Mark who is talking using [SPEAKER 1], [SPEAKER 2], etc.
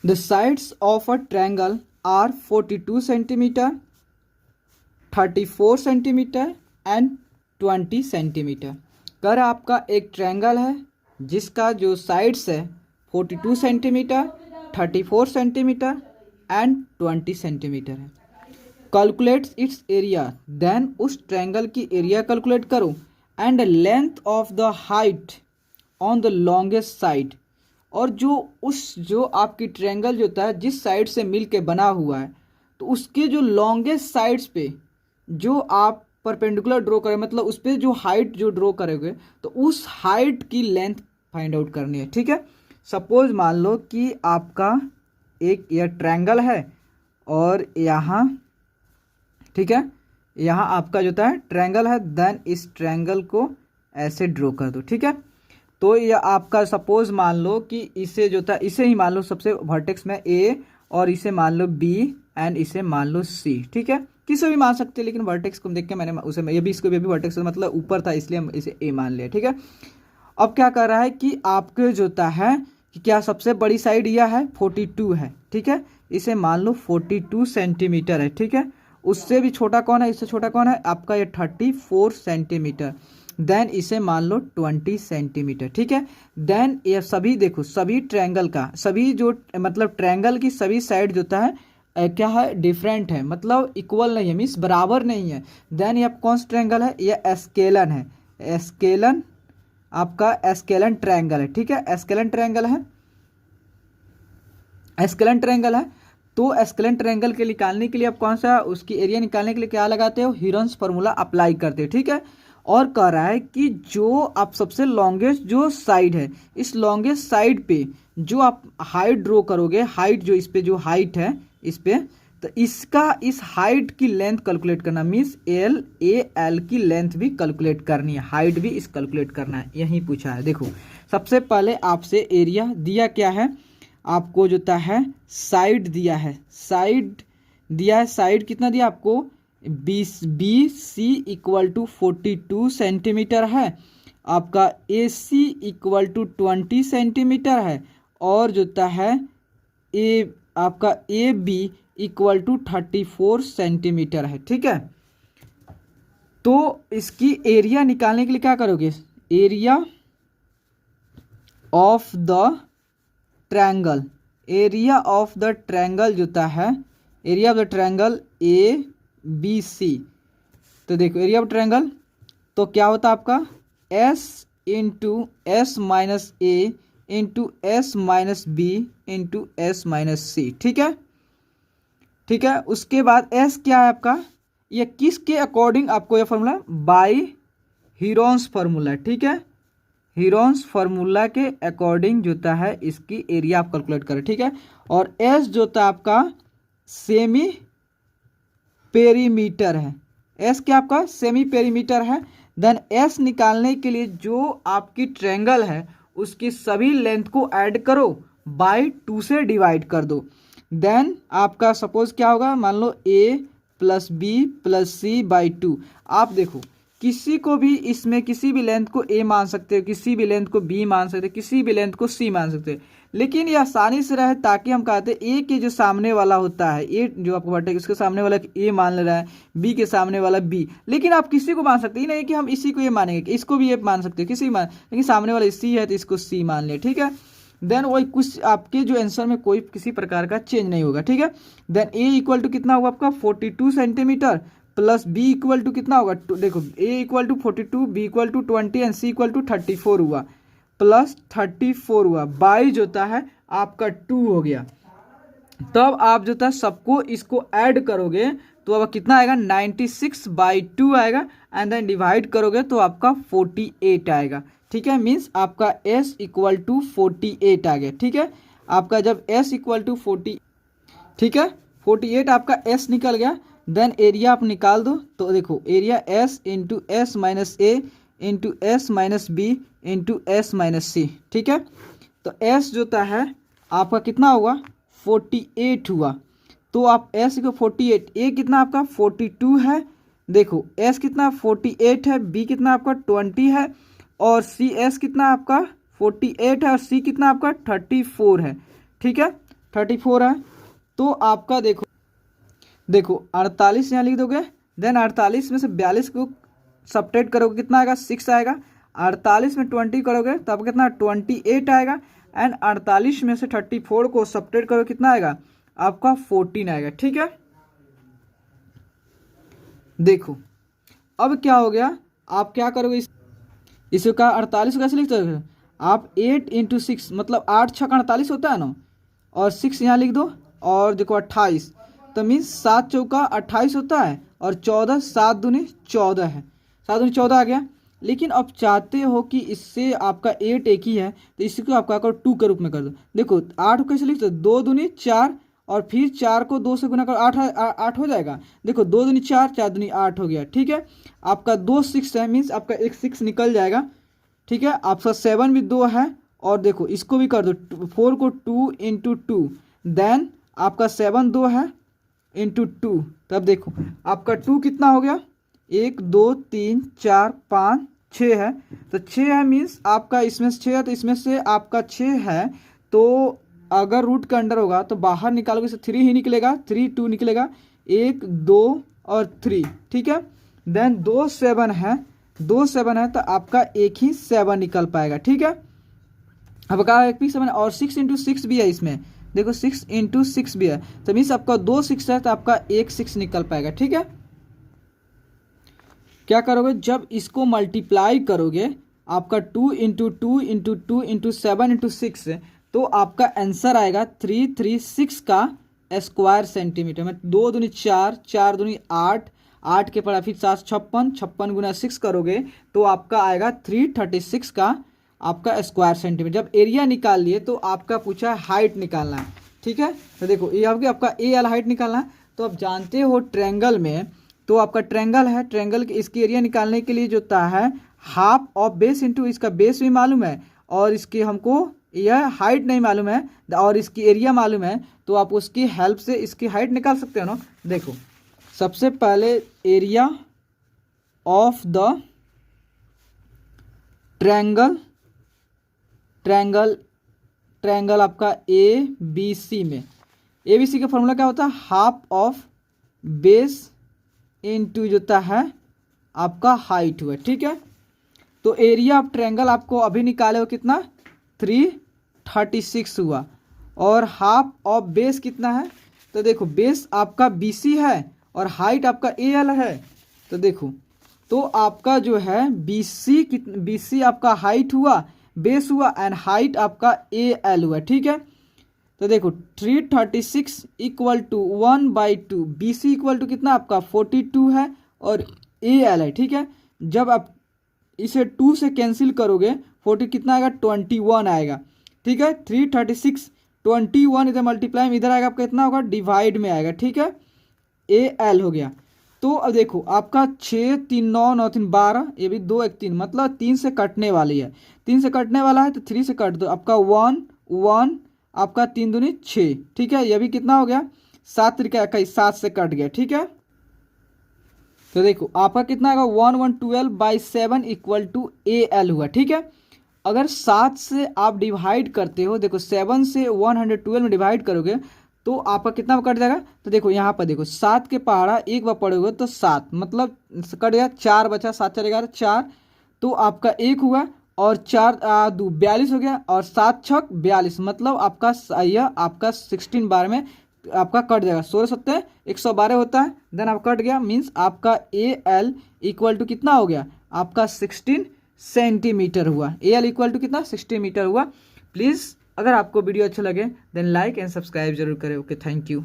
[SPEAKER 1] The sides of a triangle are 42 centimetre, 34 centimetre and 20 centimetre. कर आपका एक triangle है जिसका जो साइड्स है 42 सेंटीमीटर, 34 सेंटीमीटर एंड 20 सेंटीमीटर है। कैलकुलेट्स इट्स एरिया, देन उस ट्रायंगल की एरिया कैलकुलेट करो and length of the height on the longest side. और जो आपकी ट्रायंगल जो होता है जिस साइड से मिल के बना हुआ है तो उसके जो लॉन्गेस्ट साइड्स पे जो आप परपेंडिकुलर ड्रॉ करें, मतलब उस पर जो हाइट जो ड्रॉ करोगे तो उस हाइट की लेंथ फाइंड आउट करनी है। ठीक है, सपोज मान लो कि आपका एक यह ट्रायंगल है और यहाँ, ठीक है, यहाँ आपका जो है ट्रायंगल है, देन इस ट्रायंगल को ऐसे ड्रॉ कर दो। ठीक है, तो यह आपका सपोज मान लो कि इसे जो था इसे ही मान लो सबसे वर्टेक्स में ए और इसे मान लो बी एंड इसे मान लो सी। ठीक है, किसे भी मान सकते हैं लेकिन वर्टेक्स को देख के मैंने उसे ये भी इसको भी वर्टेक्स मतलब ऊपर था इसलिए हम इसे ए मान लिया। ठीक है, अब क्या कर रहा है कि आपके जो है कि क्या सबसे बड़ी साइड यह है 42 है। ठीक है, इसे मान लो 42 सेंटीमीटर है। ठीक है, उससे भी छोटा कौन है, इससे छोटा कौन है आपका ये 34 सेंटीमीटर, देन इसे मान लो 20 सेंटीमीटर। ठीक है, देन ये सभी देखो सभी ट्रायंगल का सभी जो मतलब ट्रायंगल की सभी साइड जो है क्या है डिफरेंट है, मतलब इक्वल नहीं है, मीन्स बराबर नहीं है। देन ये कौन सा ट्रायंगल है, ये एस्केलन है, एस्केलन आपका एस्केलन ट्रायंगल है। ठीक है, एस्केलन ट्रायंगल है, एस्केलन ट्रायंगल है। तो एस्केलन ट्रायंगल के निकालने के लिए आप कौन सा उसकी एरिया निकालने के लिए क्या लगाते हो, हीरोन्स फार्मूला अप्लाई करते हो। ठीक है, और कह रहा है कि जो आप सबसे लॉन्गेस्ट जो साइड है इस लॉन्गेस्ट साइड पे जो आप हाइट ड्रॉ करोगे, हाइट जो इस पे जो हाइट है इस पे, तो इसका इस हाइट की लेंथ कैलकुलेट करना, मीन्स एल की लेंथ भी कैलकुलेट करनी है, हाइट भी इस कैलकुलेट करना है, यही पूछा है। देखो सबसे पहले आपसे एरिया दिया क्या है, आपको जो है साइड दिया है, साइड दिया है, साइड कितना दिया आपको B C equal to 42 centimetre है, आपका A C equal to 20 centimetre है, और जो है ए आपका A B equal to 34 centimetre है। ठीक है, तो इसकी एरिया निकालने के लिए क्या करोगे, area of the triangle, area of the triangle जो है area of the triangle A B C. तो देखो एरिया ऑफ ट्रायंगल तो क्या होता है आपका S into S minus A into S minus B into S minus C. ठीक है, ठीक है, उसके बाद एस क्या है आपका, ये किसके अकॉर्डिंग आपको यह फॉर्मूला बाय हीरोन्स फार्मूला। ठीक है, हीरोन्स फार्मूला के अकॉर्डिंग जो है इसकी एरिया आप कैलकुलेट करें। ठीक है, और एस जो था आपका सेमी पेरीमीटर है, एस क्या आपका सेमी पेरीमीटर है। देन एस निकालने के लिए जो आपकी ट्रायंगल है उसकी सभी लेंथ को ऐड करो, बाय 2 से डिवाइड कर दो, देन आपका सपोज क्या होगा, मान लो A plus B plus C by 2। आप देखो किसी को भी इसमें किसी भी लेंथ को ए मान सकते हो, किसी भी लेंथ को बी मान सकते हो, किसी भी लेंथ को सी मान सकते हो, लेकिन ये आसानी से रहे ताकि हम कहते हैं ए के जो सामने वाला होता है, ए जो आपको वर्टेक्स इसके सामने वाला ए मान ले रहा है, बी के सामने वाला बी, लेकिन आप किसी को मान सकते ही नहीं कि हम इसी को ये मानेंगे, इसको भी ये मान सकते हो, किसी मान, लेकिन सामने वाला सी है तो इसको सी मान ले। ठीक है, देन वही कुछ आपके जो आंसर में कोई किसी प्रकार का चेंज नहीं होगा। ठीक है, देन ए इक्वल टू कितना होगा आपका 42 centimetre plus B equal to कितना होगा, देखो A equal to 42, B equal to 20 and C equal to 34 हुआ, प्लस 34 हुआ, बाई जो है आपका 2 हो गया। तब आप जो था सबको इसको ऐड करोगे तो अब कितना आएगा 96/2 आएगा, एंड देन डिवाइड करोगे तो आपका 48 आएगा। ठीक है, मीन्स आपका s इक्वल टू 48 आ गया। ठीक है, आपका जब s इक्वल टू 40, ठीक है 48 आपका s निकल गया, देन एरिया आप निकाल दो, तो देखो area s into S minus A into S minus B into S minus C. ठीक है, तो s जो है आपका कितना हुआ 48 हुआ, तो आप s को 48, a कितना आपका 42 है, देखो s कितना 48 है, b कितना आपका 20 है, और सी एस कितना आपका 48 है, और सी कितना आपका 34 है। ठीक है, 34 है, तो आपका देखो 48 यहाँ लिख दोगे, देन 48 में से 42 को सब्ट्रैक्ट करोगे कितना आएगा 6 आएगा, 48 में 20 करोगे तब कितना 28 आएगा, एंड 48 में से 34 को सब्ट्रैक्ट करोगे कितना आएगा आपका 14 आएगा। ठीक है, देखो अब क्या हो गया, आप क्या करोगे इसका 48 को कैसे लिख दोगे आप 8 × 6 मतलब 8 छक 48 होता है ना, और 6 यहाँ लिख दो, और देखो 28 तो मीन्स 7 चौका 28 होता है, और 14 7 दूनी 14 है, 7 दूनी 14 आ गया। लेकिन अब चाहते हो कि इससे आपका 8 एक ही है तो इसको आपका 2 के रूप में कर दो। देखो 8 को कैसे लिख दो 2 दूनी 4 और फिर 4 को 2 से गुना कर 8 हो जाएगा। देखो 2 दूनी 4 4 दूनी 8 हो गया। ठीक है, आपका 2 6 है, मीन्स आपका एक 6 निकल जाएगा। ठीक है, आपका 7 भी 2 है, और देखो इसको भी कर दो 4 को 2 × 2, देन आपका 7 2 है × 2, तब देखो आपका 2 कितना हो गया 1 2 3 4 5 6 है, तो 6 है मीन्स आपका इसमें से 6 है, तो इसमें से आपका 6 है, तो अगर रूट के अंडर होगा तो बाहर निकालोगे तो 3 ही निकलेगा, 3 2 निकलेगा, 1 2 और 3। ठीक है, देन 2 7 है, 2 7 है, तो आपका एक ही 7 निकल पाएगा। ठीक है, अब कहा एक भी 7 और 6 × 6 भी है इसमें, देखो 6 × 6 भी है, तो मीन्स आपका 2 6 है, तो आपका एक 6 निकल पाएगा। ठीक है, क्या करोगे जब इसको मल्टीप्लाई करोगे आपका 2 × 2 × 2 × 7 × 6, तो आपका आंसर आएगा 336 का स्क्वायर सेंटीमीटर में। 2 दूनी 4 4 दूनी 8 8 के पड़ा फिर 7 56 56 गुना 6 करोगे तो आपका आएगा 336 का आपका स्क्वायर सेंटीमीटर। जब एरिया निकाल लिए तो आपका पूछा है हाइट निकालना है। ठीक है, तो देखो ये आपका ए वाला हाइट निकालना है, तो आप जानते हो ट्रायंगल में तो आपका ट्रायंगल है, ट्रायंगल की इसकी एरिया निकालने के लिए जो होता है हाफ ऑफ बेस इंटू इसका बेस भी मालूम है, और इसकी हमको यह हाइट नहीं मालूम है और इसकी एरिया मालूम है, तो आप उसकी हेल्प से इसकी हाइट निकाल सकते हो ना। देखो सबसे पहले एरिया ऑफ द ट्रायंगल आपका ए बी सी में, ए बी सी का फॉर्मूला क्या होता है हाफ ऑफ बेस इनटू जो होता है आपका हाइट हुआ। ठीक है, तो एरिया ऑफ ट्रायंगल आपको अभी निकाले हो कितना 336 हुआ, और हाफ ऑफ बेस कितना है, तो देखो बेस आपका BC है और हाइट आपका AL है, तो देखो तो आपका जो है BC आपका हाइट हुआ, बेस हुआ, एंड हाइट आपका AL हुआ। ठीक है, तो देखो 336 = 1/2, BC = कितना आपका 42 है और AL है। ठीक है, जब आप इसे 2 से कैंसिल करोगे 40 कितना आएगा 21 आएगा। ठीक है, 336 21 इधर मल्टीप्लाई में इधर आएगा आपका कितना होगा डिवाइड में आएगा। ठीक है, AL हो गया। तो अब देखो आपका 6 3 9 9 3 12, ये भी 2 1 3 मतलब 3 से कटने वाली है, 3 से कटने वाला है तो 3 से कट दो, आपका 1 1 आपका 3 दूनी 6। ठीक है, ये भी कितना हो गया 7 3 21 7 से कट गया। ठीक है, तो देखो आपका कितना आएगा 1112/7 = AL हुआ। ठीक है, अगर 7 से आप डिवाइड करते हो, देखो 7 से 112 में डिवाइड करोगे तो आपका कितना कट जाएगा, तो देखो यहाँ पर देखो 7 के पहाड़ा एक बार पड़ोगे तो 7 मतलब कट गया, 4 बचा, 7 4 11 4, तो आपका 1 हुआ, और 4 2 42 हो गया, और 7 6 42 मतलब आपका यह आपका 16 बार में आपका कट जाएगा, 16 7 112 होता है, देन आप कट गया, मीन्स आपका AL = कितना हो गया आपका 16 सेंटीमीटर हुआ। AL = कितना 16 मीटर हुआ। प्लीज़ अगर आपको वीडियो अच्छा लगे देन लाइक एंड सब्सक्राइब जरूर करें। Okay, thank you.